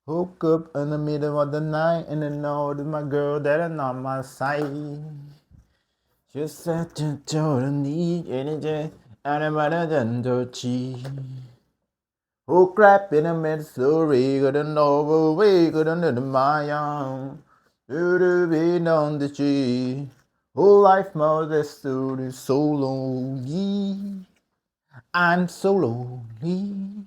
Woke up in the middle of the night and I know that my girl that I'm on my side. Just said to need energy and I'm better than Dochi. Oh crap in a Missouri, got an overway, got under my arm. To be on the tree. Oh life mother stood so lonely. I'm so lonely.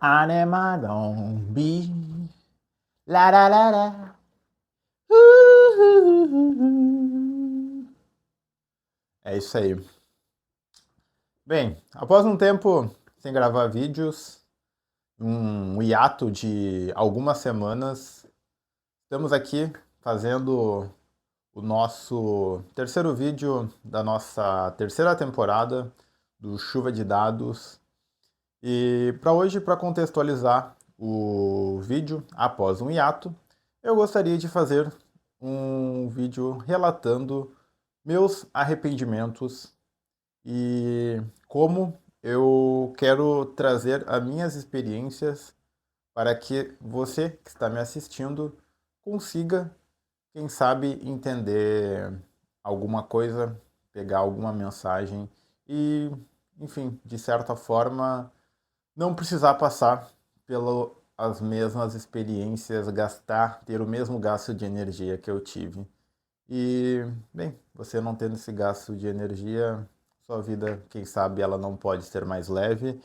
I am I don't be. La la la la. É isso aí. Bem, após um tempo sem gravar vídeos, um hiato de algumas semanas, estamos aqui fazendo o nosso terceiro vídeo da nossa terceira temporada do Chuva de Dados. E para hoje, para contextualizar o vídeo após um hiato, eu gostaria de fazer um vídeo relatando meus arrependimentos e como eu quero trazer as minhas experiências para que você que está me assistindo consiga, quem sabe, entender alguma coisa, pegar alguma mensagem e, enfim, de certa forma, não precisar passar pelas mesmas experiências, ter o mesmo gasto de energia que eu tive. E, bem, você não tendo esse gasto de energia, sua vida, quem sabe, ela não pode ser mais leve.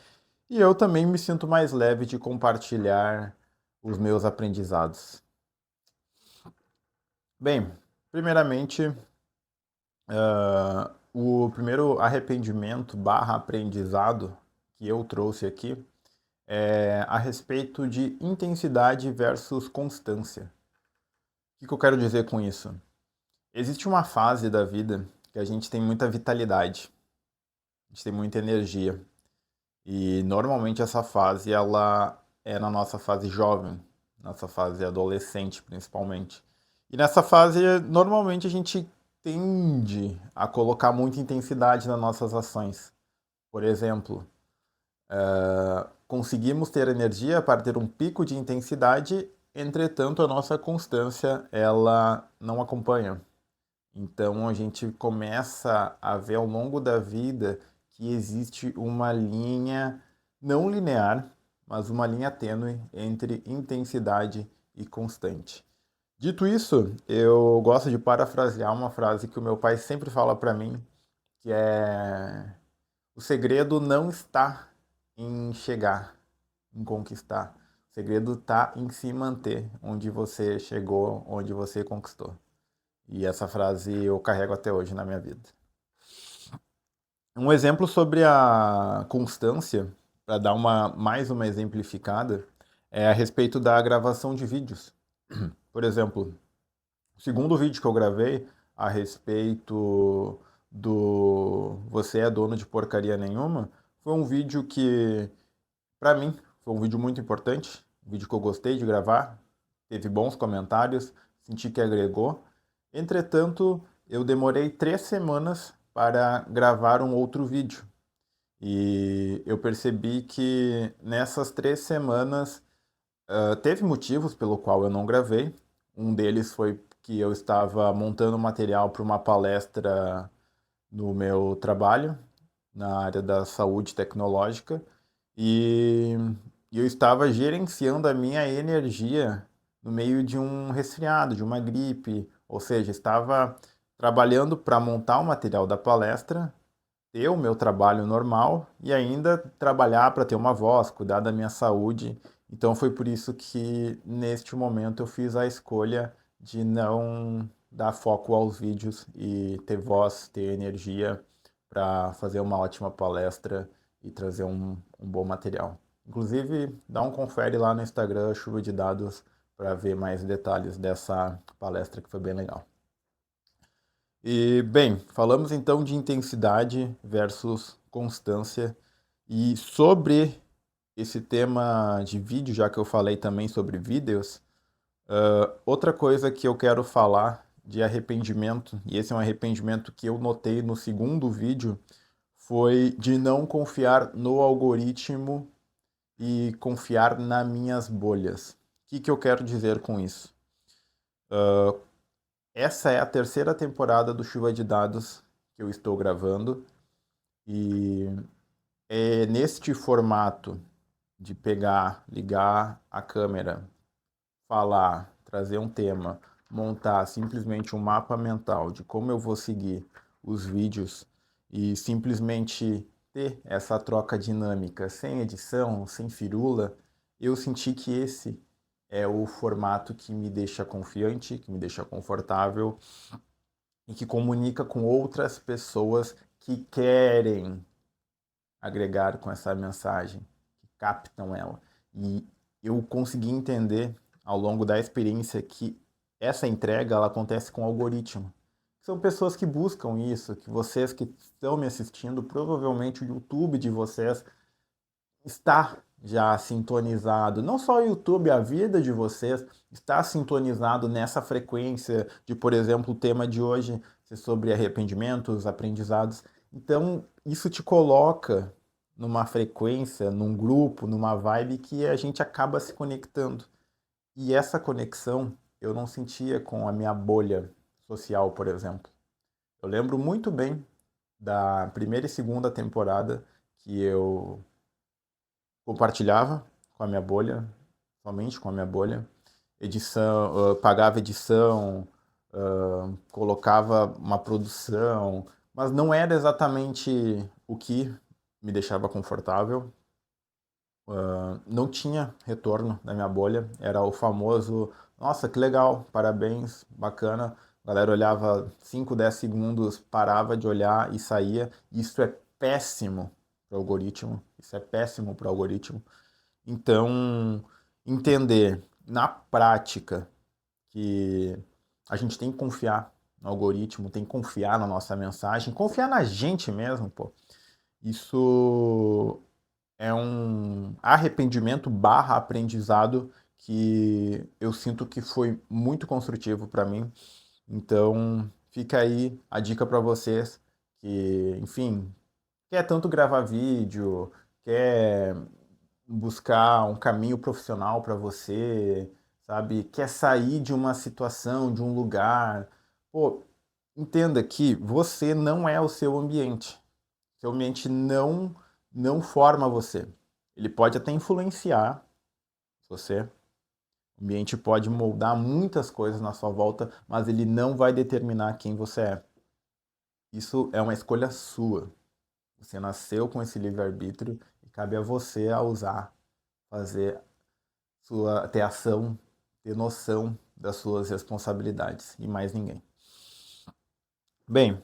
E eu também me sinto mais leve de compartilhar os meus aprendizados. Bem, primeiramente, o primeiro arrependimento barra aprendizado que eu trouxe aqui é a respeito de intensidade versus constância. O que eu quero dizer com isso? Existe uma fase da vida que a gente tem muita vitalidade, a gente tem muita energia. E normalmente essa fase ela é na nossa fase jovem, nossa fase adolescente principalmente. E nessa fase normalmente a gente tende a colocar muita intensidade nas nossas ações. Por exemplo, conseguimos ter energia para ter um pico de intensidade, entretanto a nossa constância ela não acompanha. Então a gente começa a ver ao longo da vida que existe uma linha não linear, mas uma linha tênue entre intensidade e constante. Dito isso, eu gosto de parafrasear uma frase que o meu pai sempre fala para mim, que é: o segredo não está em chegar, em conquistar. O segredo está em se manter onde você chegou, onde você conquistou. E essa frase eu carrego até hoje na minha vida. Um exemplo sobre a constância, para dar mais uma exemplificada, é a respeito da gravação de vídeos. Por exemplo, o segundo vídeo que eu gravei a respeito do Você é dono de porcaria nenhuma, foi um vídeo que, para mim, foi um vídeo muito importante, um vídeo que eu gostei de gravar, teve bons comentários, senti que agregou. Entretanto, eu demorei 3 semanas para gravar um outro vídeo. E eu percebi que nessas 3 semanas teve motivos pelo qual eu não gravei. Um deles foi que eu estava montando material para uma palestra no meu trabalho, na área da saúde tecnológica, e eu estava gerenciando a minha energia no meio de um resfriado, de uma gripe, ou seja, estava trabalhando para montar o material da palestra, ter o meu trabalho normal e ainda trabalhar para ter uma voz, cuidar da minha saúde. Então foi por isso que neste momento eu fiz a escolha de não dar foco aos vídeos e ter voz, ter energia para fazer uma ótima palestra e trazer um bom material. Inclusive, dá um confere lá no Instagram, Chuva de Dados, para ver mais detalhes dessa palestra que foi bem legal. E, bem, falamos então de intensidade versus constância. E sobre esse tema de vídeo, já que eu falei também sobre vídeos, outra coisa que eu quero falar de arrependimento, e esse é um arrependimento que eu notei no segundo vídeo, foi de não confiar no algoritmo e confiar nas minhas bolhas. O que eu quero dizer com isso? Essa é a terceira temporada do Chuva de Dados que eu estou gravando e é neste formato de pegar, ligar a câmera, falar, trazer um tema, montar simplesmente um mapa mental de como eu vou seguir os vídeos e simplesmente ter essa troca dinâmica sem edição, sem firula, eu senti que esse é o formato que me deixa confiante, que me deixa confortável e que comunica com outras pessoas que querem agregar com essa mensagem, que captam ela. E eu consegui entender ao longo da experiência que essa entrega ela acontece com algoritmo. São pessoas que buscam isso, que vocês que estão me assistindo, provavelmente o YouTube de vocês está já sintonizado. Não só o YouTube, a vida de vocês está sintonizado nessa frequência de, por exemplo, o tema de hoje ser sobre arrependimentos, aprendizados. Então, isso te coloca numa frequência, num grupo, numa vibe que a gente acaba se conectando. E essa conexão eu não sentia com a minha bolha social, por exemplo. Eu lembro muito bem da primeira e segunda temporada que eu compartilhava com a minha bolha, somente com a minha bolha. Edição, pagava edição, colocava uma produção, mas não era exatamente o que me deixava confortável. Não tinha retorno da minha bolha, era o famoso, nossa, que legal, parabéns, bacana. A galera olhava 5, 10 segundos, parava de olhar e saía. Isso é péssimo para o algoritmo, isso é péssimo para o algoritmo. Então, entender na prática que a gente tem que confiar no algoritmo, tem que confiar na nossa mensagem, confiar na gente mesmo, pô. Isso é um arrependimento barra aprendizado que eu sinto que foi muito construtivo para mim. Então, fica aí a dica para vocês que, enfim, quer tanto gravar vídeo, quer buscar um caminho profissional para você, sabe? Quer sair de uma situação, de um lugar. Pô, entenda que você não é o seu ambiente. Seu ambiente não forma você. Ele pode até influenciar você. O ambiente pode moldar muitas coisas na sua volta, mas ele não vai determinar quem você é. Isso é uma escolha sua. Você nasceu com esse livre-arbítrio e cabe a você a usar, fazer ter ação, ter noção das suas responsabilidades e mais ninguém. Bem,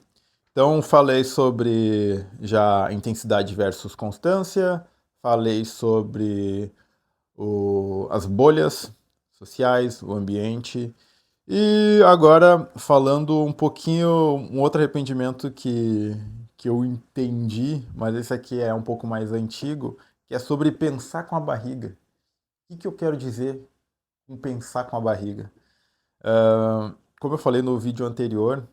então falei sobre já intensidade versus constância, falei sobre as bolhas sociais, o ambiente. E agora falando um pouquinho, um outro arrependimento que eu entendi, mas esse aqui é um pouco mais antigo, que é sobre pensar com a barriga. O que eu quero dizer com pensar com a barriga? Como eu falei no vídeo anterior,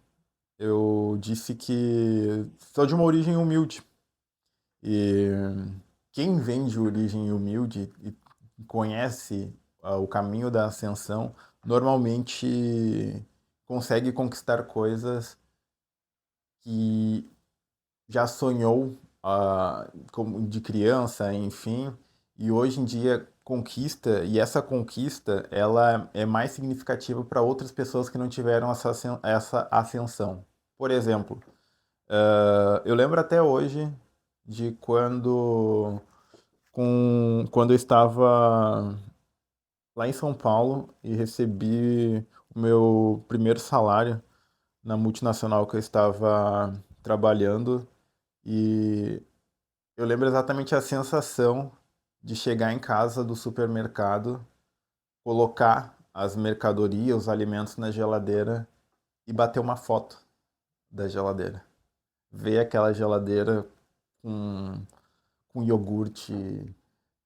eu disse que sou de uma origem humilde. E quem vem de origem humilde e conhece o caminho da ascensão, normalmente consegue conquistar coisas que já sonhou como de criança, enfim, e hoje em dia conquista, e essa conquista ela é mais significativa para outras pessoas que não tiveram essa ascensão. Por exemplo, eu lembro até hoje de quando eu estava lá em São Paulo e recebi o meu primeiro salário na multinacional que eu estava trabalhando e eu lembro exatamente a sensação de chegar em casa do supermercado, colocar as mercadorias, os alimentos na geladeira e bater uma foto da geladeira. Ver aquela geladeira com, com iogurte,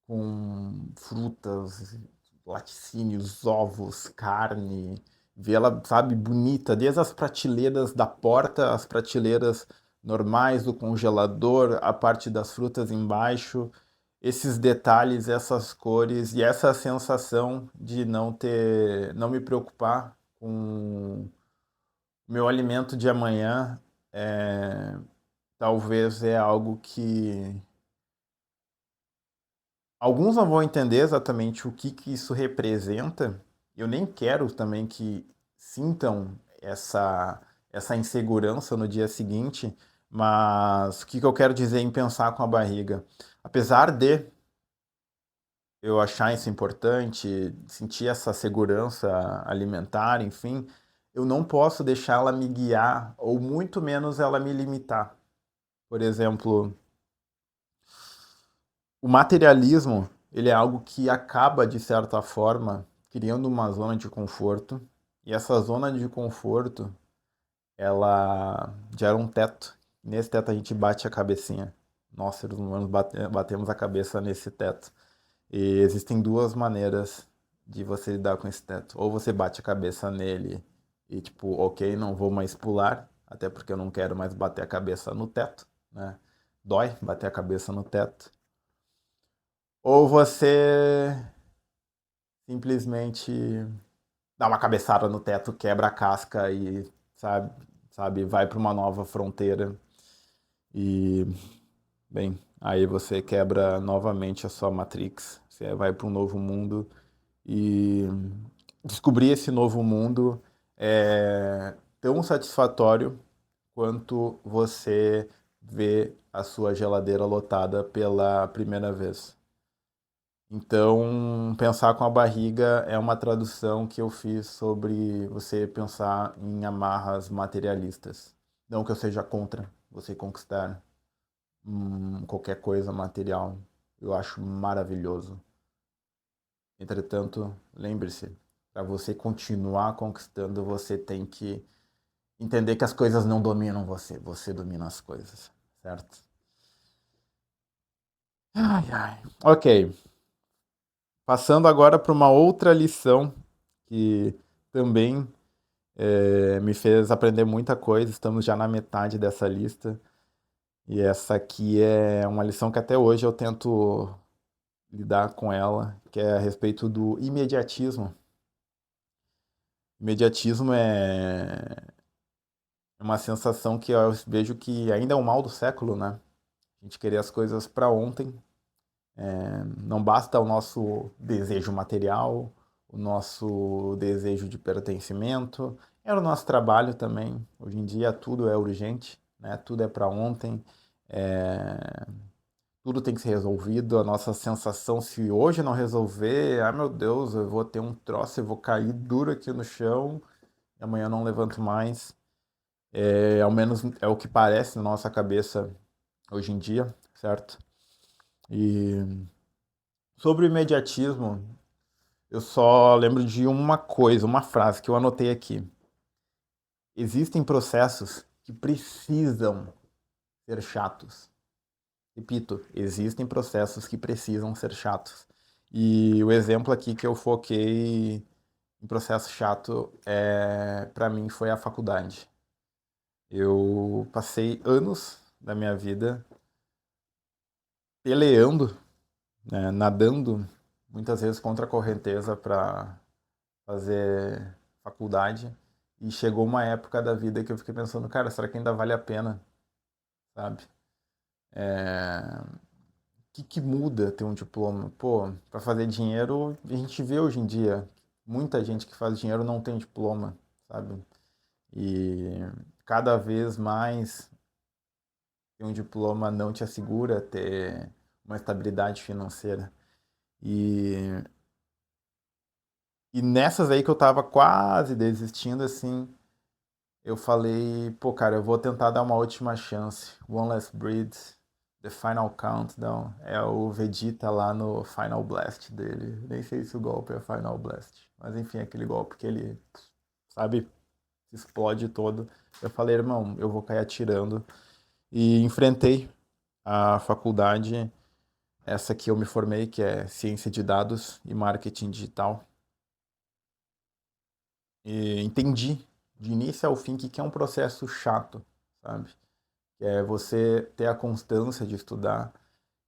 com frutas, laticínios, ovos, carne, ver ela, sabe, bonita, desde as prateleiras da porta, as prateleiras normais do congelador, a parte das frutas embaixo, esses detalhes, essas cores e essa sensação de não me preocupar com o meu alimento de amanhã, talvez é algo que alguns não vão entender exatamente o que isso representa. Eu nem quero também que sintam essa insegurança no dia seguinte, mas o que eu quero dizer em pensar com a barriga? Apesar de eu achar isso importante, sentir essa segurança alimentar, enfim, eu não posso deixar ela me guiar, ou muito menos ela me limitar. Por exemplo, o materialismo, ele é algo que acaba, de certa forma, criando uma zona de conforto, e essa zona de conforto, ela gera um teto. Nesse teto a gente bate a cabecinha. Nós, seres humanos, batemos a cabeça nesse teto. E existem duas maneiras de você lidar com esse teto. Ou você bate a cabeça nele e, tipo, ok, não vou mais pular, até porque eu não quero mais bater a cabeça no teto, né? Dói bater a cabeça no teto. Ou você simplesmente dá uma cabeçada no teto, quebra a casca e, sabe, vai para uma nova fronteira. E, bem, aí você quebra novamente a sua Matrix. Você vai para um novo mundo e descobrir esse novo mundo é tão satisfatório quanto você ver a sua geladeira lotada pela primeira vez. Então, pensar com a barriga é uma tradução que eu fiz sobre você pensar em amarras materialistas. Não que eu seja contra você conquistar qualquer coisa material. Eu acho maravilhoso. Entretanto, lembre-se, para você continuar conquistando, você tem que entender que as coisas não dominam você, você domina as coisas, certo? Ai, ai. Ok, passando agora para uma outra lição que também me fez aprender muita coisa. Estamos já na metade dessa lista. E essa aqui é uma lição que até hoje eu tento lidar com ela, que é a respeito do imediatismo. Imediatismo é uma sensação que eu vejo que ainda é o mal do século, né? A gente querer as coisas para ontem. Não basta o nosso desejo material, o nosso desejo de pertencimento, é o nosso trabalho também. Hoje em dia tudo é urgente, né? Tudo é para ontem, é, tudo tem que ser resolvido. A nossa sensação, se hoje não resolver, ah meu Deus, eu vou ter um troço, eu vou cair duro aqui no chão, e amanhã eu não levanto mais. Ao menos é o que parece na nossa cabeça hoje em dia, certo? E sobre o imediatismo, eu só lembro de uma coisa, uma frase que eu anotei aqui. Existem processos que precisam ser chatos. Repito, existem processos que precisam ser chatos. E o exemplo aqui que eu foquei em processo chato para mim foi a faculdade. Eu passei anos da minha vida peleando, né, nadando muitas vezes contra a correnteza para fazer faculdade. E chegou uma época da vida que eu fiquei pensando, cara, será que ainda vale a pena, sabe? O que muda ter um diploma? Pô, para fazer dinheiro, a gente vê hoje em dia muita gente que faz dinheiro não tem diploma, sabe? E cada vez mais ter um diploma não te assegura ter uma estabilidade financeira. E, e nessas aí que eu tava quase desistindo, assim, eu falei, pô, cara, eu vou tentar dar uma última chance. One Last Breath, The Final Countdown. É o Vegeta lá no Final Blast dele. Nem sei se o golpe é Final Blast. Mas enfim, aquele golpe que ele, sabe, se explode todo. Eu falei, irmão, eu vou cair atirando. E enfrentei a faculdade, essa que eu me formei, que é Ciência de Dados e Marketing Digital. E entendi de início ao fim que é um processo chato, sabe? que é você ter a constância de estudar.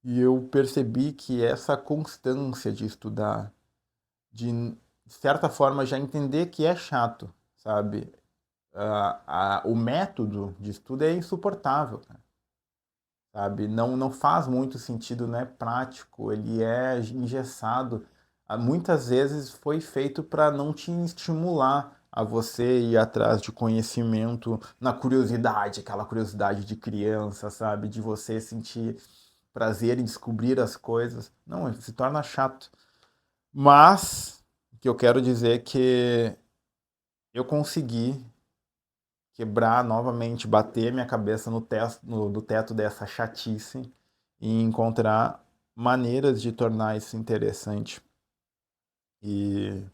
E eu percebi que essa constância de estudar, de certa forma já entender que é chato, sabe? O método de estudo é insuportável, cara, sabe? Não faz muito sentido, não é prático, ele é engessado. Muitas vezes foi feito para não te estimular a você ir atrás de conhecimento na curiosidade, aquela curiosidade de criança, sabe? De você sentir prazer em descobrir as coisas. Não, se torna chato. Mas o que eu quero dizer é que eu consegui quebrar novamente, bater minha cabeça no teto dessa chatice e encontrar maneiras de tornar isso interessante. E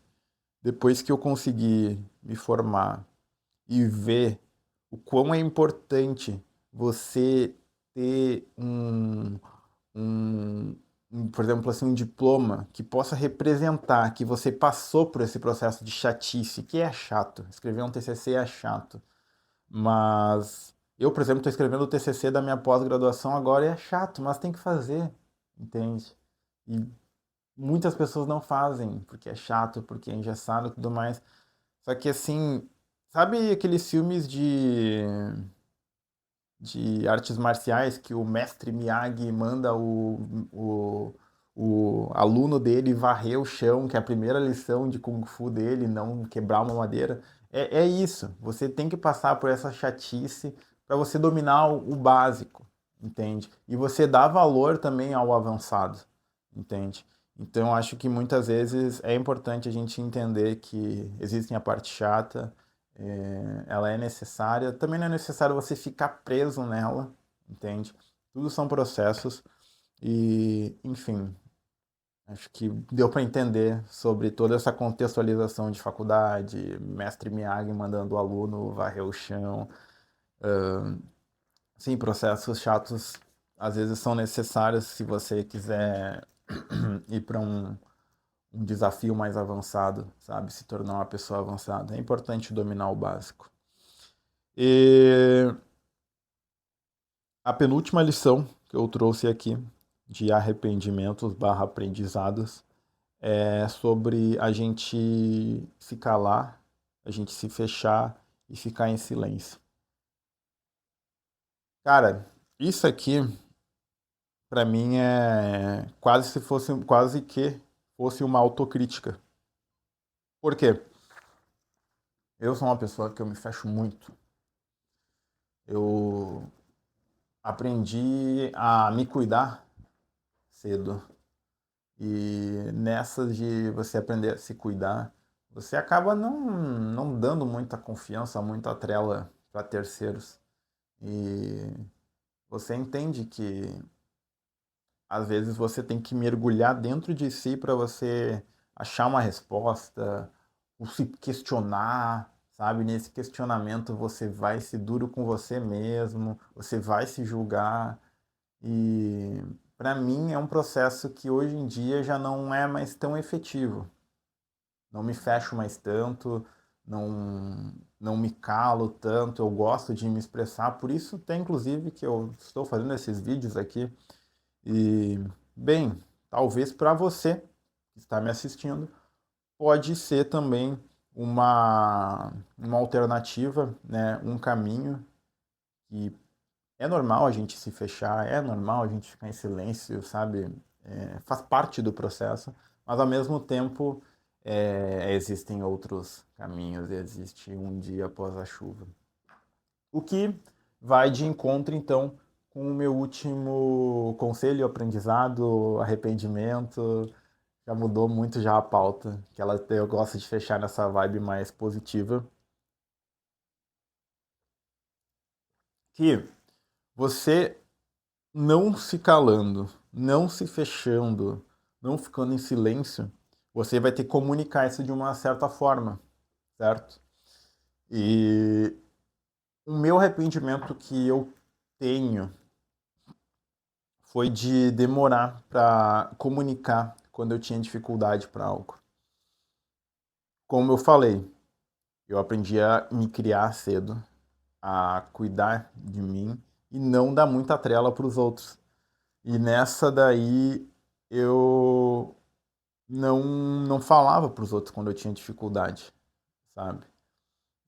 depois que eu consegui me formar e ver o quão é importante você ter um, por exemplo, assim, um diploma que possa representar que você passou por esse processo de chatice, que é chato. Escrever um TCC é chato. Mas eu, por exemplo, estou escrevendo o TCC da minha pós-graduação agora e é chato, mas tem que fazer, entende? E muitas pessoas não fazem, porque é chato, porque é engessado e tudo mais. Só que assim, sabe aqueles filmes de artes marciais que o mestre Miyagi manda o aluno dele varrer o chão, que é a primeira lição de Kung Fu dele, não quebrar uma madeira. É isso. Você tem que passar por essa chatice para você dominar o básico, entende? E você dá valor também ao avançado, entende? Então, acho que muitas vezes é importante a gente entender que existe a parte chata, ela é necessária. Também não é necessário você ficar preso nela, entende? Tudo são processos e, enfim, acho que deu para entender sobre toda essa contextualização de faculdade, mestre Miyagi mandando o aluno varrer o chão. Sim, processos chatos às vezes são necessários se você quiser ir para um desafio mais avançado, sabe? Se tornar uma pessoa avançada. É importante dominar o básico. E a penúltima lição que eu trouxe aqui de arrependimentos barra aprendizados é sobre a gente se calar, a gente se fechar e ficar em silêncio. Cara, isso aqui para mim é quase que fosse uma autocrítica. Por quê? Eu sou uma pessoa que eu me fecho muito. Eu aprendi a me cuidar cedo. E nessas de você aprender a se cuidar, você acaba não dando muita confiança, muita trela para terceiros. E você entende que às vezes você tem que mergulhar dentro de si para você achar uma resposta, ou se questionar, sabe? Nesse questionamento você vai ser duro com você mesmo, você vai se julgar. E para mim é um processo que hoje em dia já não é mais tão efetivo. Não me fecho mais tanto, não me calo tanto, eu gosto de me expressar, por isso tem inclusive que eu estou fazendo esses vídeos aqui. E, bem, talvez para você que está me assistindo, pode ser também uma alternativa, né? Um caminho que é normal a gente se fechar, é normal a gente ficar em silêncio, sabe? Faz parte do processo, mas ao mesmo tempo existem outros caminhos, existe um dia após a chuva. O que vai de encontro, então, com o meu último conselho, aprendizado, arrependimento. Já mudou muito já a pauta, que eu gosto de fechar nessa vibe mais positiva. Que você não se calando, não se fechando, não ficando em silêncio, você vai ter que comunicar isso de uma certa forma, certo? E o meu arrependimento que eu tenho foi de demorar para comunicar quando eu tinha dificuldade para algo. Como eu falei, eu aprendi a me criar cedo, a cuidar de mim e não dar muita trela para os outros. E nessa daí eu não falava para os outros quando eu tinha dificuldade, sabe?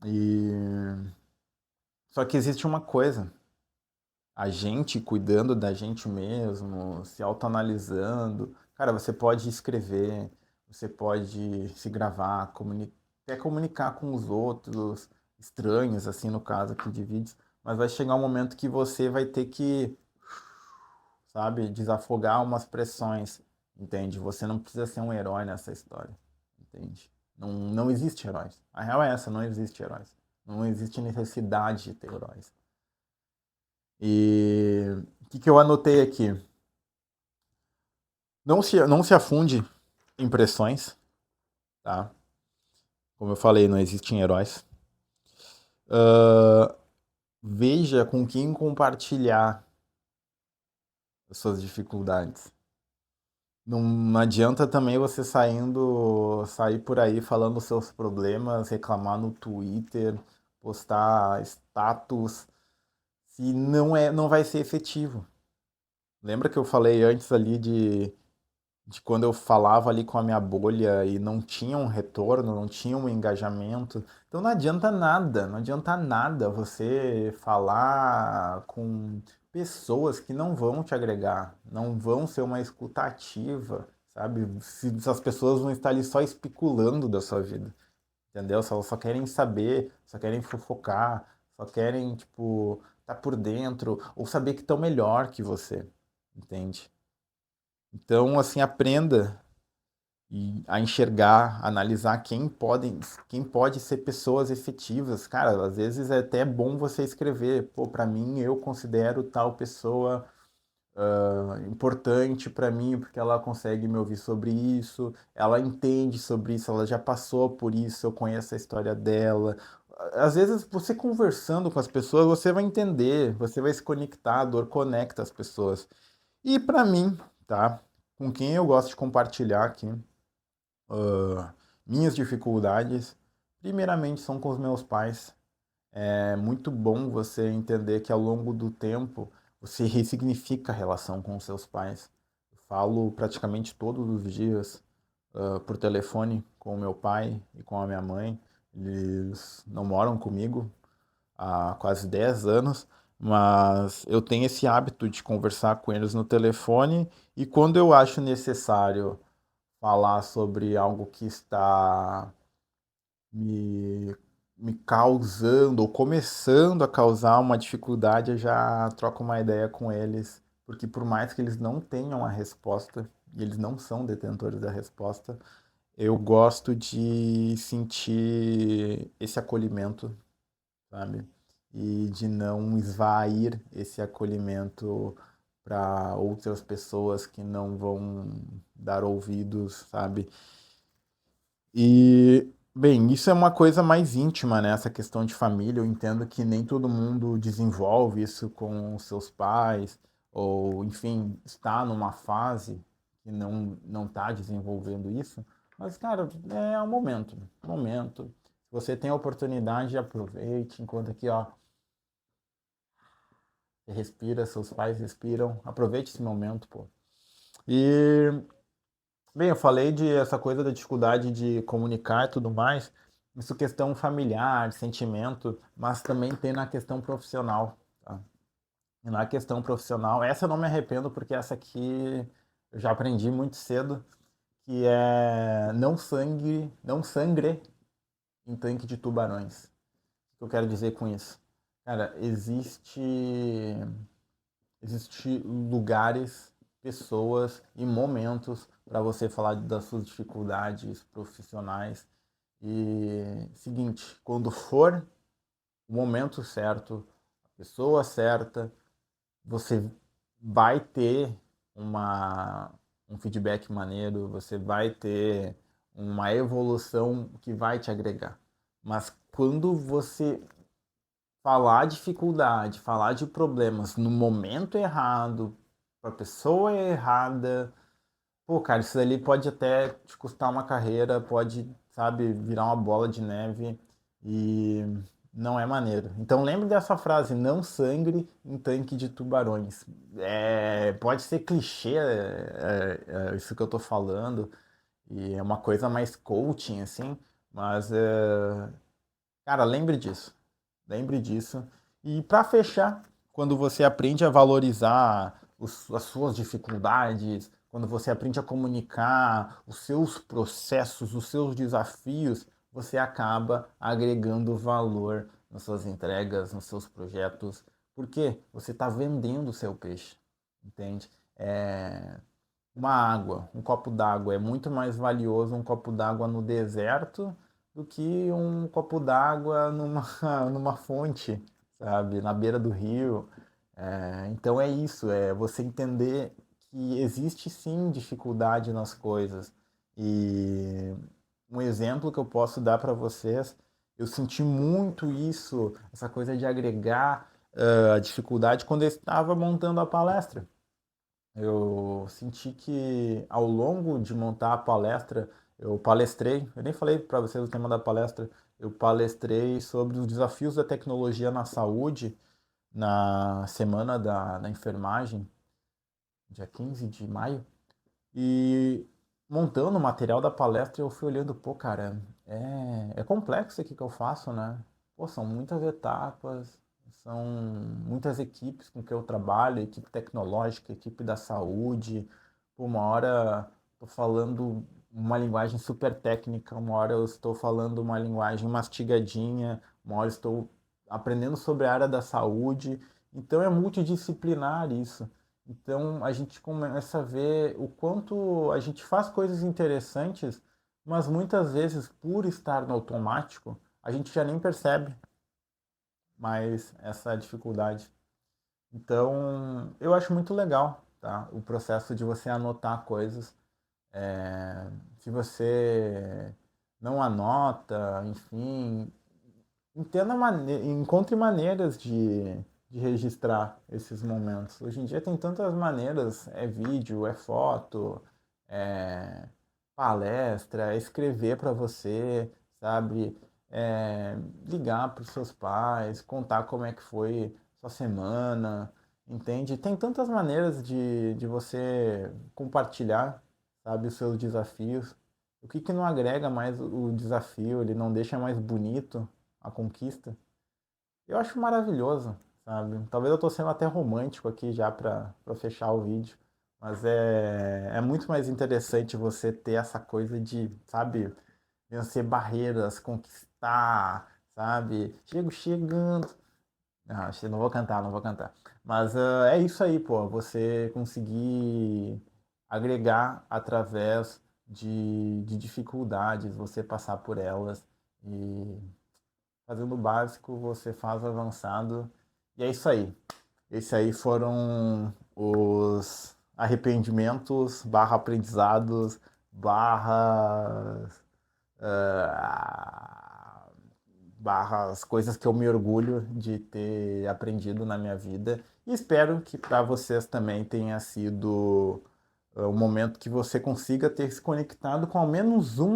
E só que existe uma coisa, a gente cuidando da gente mesmo, se autoanalisando, cara, você pode escrever, você pode se gravar, até comunicar com os outros, estranhos, assim, no caso aqui de vídeos, mas vai chegar um momento que você vai ter que, sabe, desafogar umas pressões, entende? Você não precisa ser um herói nessa história, entende? Não existe heróis. A real é essa, não existe heróis. Não existe necessidade de ter heróis. E o que eu anotei aqui? Não se afunde em pressões, tá? Como eu falei, não existem heróis. Ah, veja com quem compartilhar as suas dificuldades. Não adianta também você sair por aí falando seus problemas, reclamar no Twitter, postar status, se não vai ser efetivo. Lembra que eu falei antes ali de quando eu falava ali com a minha bolha e não tinha um retorno, não tinha um engajamento. Então não adianta nada você falar com pessoas que não vão te agregar, não vão ser uma escutativa, sabe? Se as pessoas vão estar ali só especulando da sua vida, entendeu? Só querem saber, só querem fofocar, só querem, tipo, estar por dentro ou saber que estão melhor que você, entende? Então, assim, aprenda a enxergar, analisar quem pode ser pessoas efetivas. Cara, às vezes é até bom você escrever, pô, para mim eu considero tal pessoa importante para mim porque ela consegue me ouvir sobre isso, ela entende sobre isso, ela já passou por isso, eu conheço a história dela. Às vezes você conversando com as pessoas, você vai entender, você vai se conectar, a dor conecta as pessoas. E para mim, tá? Com quem eu gosto de compartilhar aqui minhas dificuldades, primeiramente são com os meus pais. É muito bom você entender que ao longo do tempo você ressignifica a relação com os seus pais. Eu falo praticamente todos os dias por telefone com o meu pai e com a minha mãe. Eles não moram comigo há quase 10 anos, mas eu tenho esse hábito de conversar com eles no telefone e quando eu acho necessário falar sobre algo que está me, me causando ou começando a causar uma dificuldade, eu já troco uma ideia com eles, porque por mais que eles não tenham a resposta, e eles não são detentores da resposta, eu gosto de sentir esse acolhimento, sabe? E de não esvair esse acolhimento para outras pessoas que não vão dar ouvidos, sabe? E, bem, isso é uma coisa mais íntima, né? Essa questão de família. Eu entendo que nem todo mundo desenvolve isso com os seus pais, ou, enfim, está numa fase que não está desenvolvendo isso. Mas, cara, é um momento, momento. Se você tem a oportunidade, aproveite. Enquanto aqui, ó, você respira, seus pais respiram. Aproveite esse momento, pô. E bem, eu falei de essa coisa da dificuldade de comunicar e tudo mais, isso questão familiar, sentimento, mas também tem na questão profissional, tá? E na questão profissional, essa eu não me arrependo porque essa aqui eu já aprendi muito cedo, que é não sangre em tanque de tubarões. O que eu quero dizer com isso? Cara, existe lugares, pessoas e momentos para você falar das suas dificuldades profissionais. E seguinte, quando for o momento certo, a pessoa certa, você vai ter uma, um feedback maneiro, você vai ter uma evolução que vai te agregar. Mas quando você falar dificuldade, falar de problemas no momento errado, para a pessoa errada, pô, cara, isso ali pode até te custar uma carreira, pode, sabe, virar uma bola de neve. E, não é maneiro. Então lembre dessa frase, não sangre em tanque de tubarões. Pode ser clichê, isso que eu tô falando, e é uma coisa mais coaching, assim, mas, cara, lembre disso. Lembre disso. E para fechar, quando você aprende a valorizar as suas dificuldades, quando você aprende a comunicar os seus processos, os seus desafios, você acaba agregando valor nas suas entregas, nos seus projetos, porque você está vendendo o seu peixe, entende? Uma água, um copo d'água é muito mais valioso um copo d'água no deserto do que um copo d'água numa, numa fonte, sabe, na beira do rio. Então é isso, é você entender que existe sim dificuldade nas coisas. E um exemplo que eu posso dar para vocês, eu senti muito isso, essa coisa de agregar a dificuldade quando eu estava montando a palestra. Eu senti que ao longo de montar a palestra, eu palestrei, eu nem falei para vocês o tema da palestra, eu palestrei sobre os desafios da tecnologia na saúde na semana da enfermagem, dia 15 de maio. E montando o material da palestra, eu fui olhando, pô, cara, é complexo aqui que eu faço, né? Pô, são muitas etapas, são muitas equipes com que eu trabalho, equipe tecnológica, equipe da saúde. Pô, uma hora estou falando uma linguagem super técnica, uma hora eu estou falando uma linguagem mastigadinha, uma hora estou aprendendo sobre a área da saúde. Então é multidisciplinar isso. Então a gente começa a ver o quanto a gente faz coisas interessantes, mas muitas vezes, por estar no automático, a gente já nem percebe mais essa dificuldade. Então eu acho muito legal, tá? O processo de você anotar coisas. Se você não anota, enfim, encontre maneiras de registrar esses momentos. Hoje em dia tem tantas maneiras, é vídeo, é foto, é palestra, é escrever para você, sabe? É ligar para os seus pais, contar como é que foi sua semana, entende? Tem tantas maneiras de você compartilhar, sabe, os seus desafios. O que que não agrega mais o desafio, ele não deixa mais bonito a conquista. Eu acho maravilhoso, sabe? Talvez eu tô sendo até romântico aqui já para fechar o vídeo, mas é muito mais interessante você ter essa coisa de, sabe, vencer barreiras, conquistar, sabe? Chego chegando. Não, acho que não vou cantar, não vou cantar. Mas é isso aí, pô. Você conseguir agregar através de dificuldades, você passar por elas e fazendo o básico, você faz o avançado. E é isso aí. Esses aí foram os arrependimentos, barra aprendizados, barra, ah, barra as coisas que eu me orgulho de ter aprendido na minha vida. E espero que para vocês também tenha sido um momento que você consiga ter se conectado com ao menos um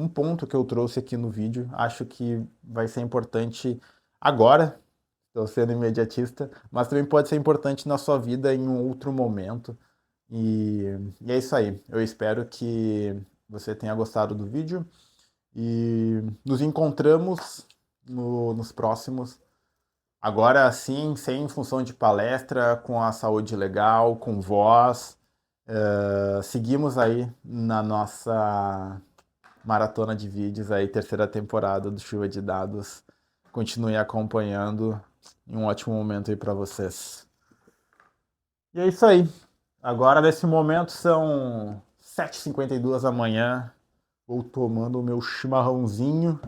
ponto que eu trouxe aqui no vídeo. Acho que vai ser importante agora, estou sendo imediatista, mas também pode ser importante na sua vida em um outro momento. E, e é isso aí. Eu espero que você tenha gostado do vídeo e nos encontramos nos próximos. Agora sim, sem função de palestra, com a saúde legal, com voz. Seguimos aí na nossa maratona de vídeos aí, terceira temporada do Chuva de Dados. Continue acompanhando e um ótimo momento aí para vocês. E é isso aí. Agora, nesse momento, são 7h52 da manhã. Vou tomando o meu chimarrãozinho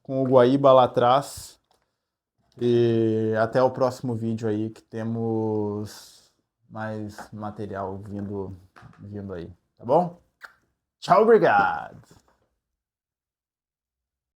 com o Guaíba lá atrás. E até o próximo vídeo aí, que temos mais material vindo aí. Tá bom? Tchau, obrigado!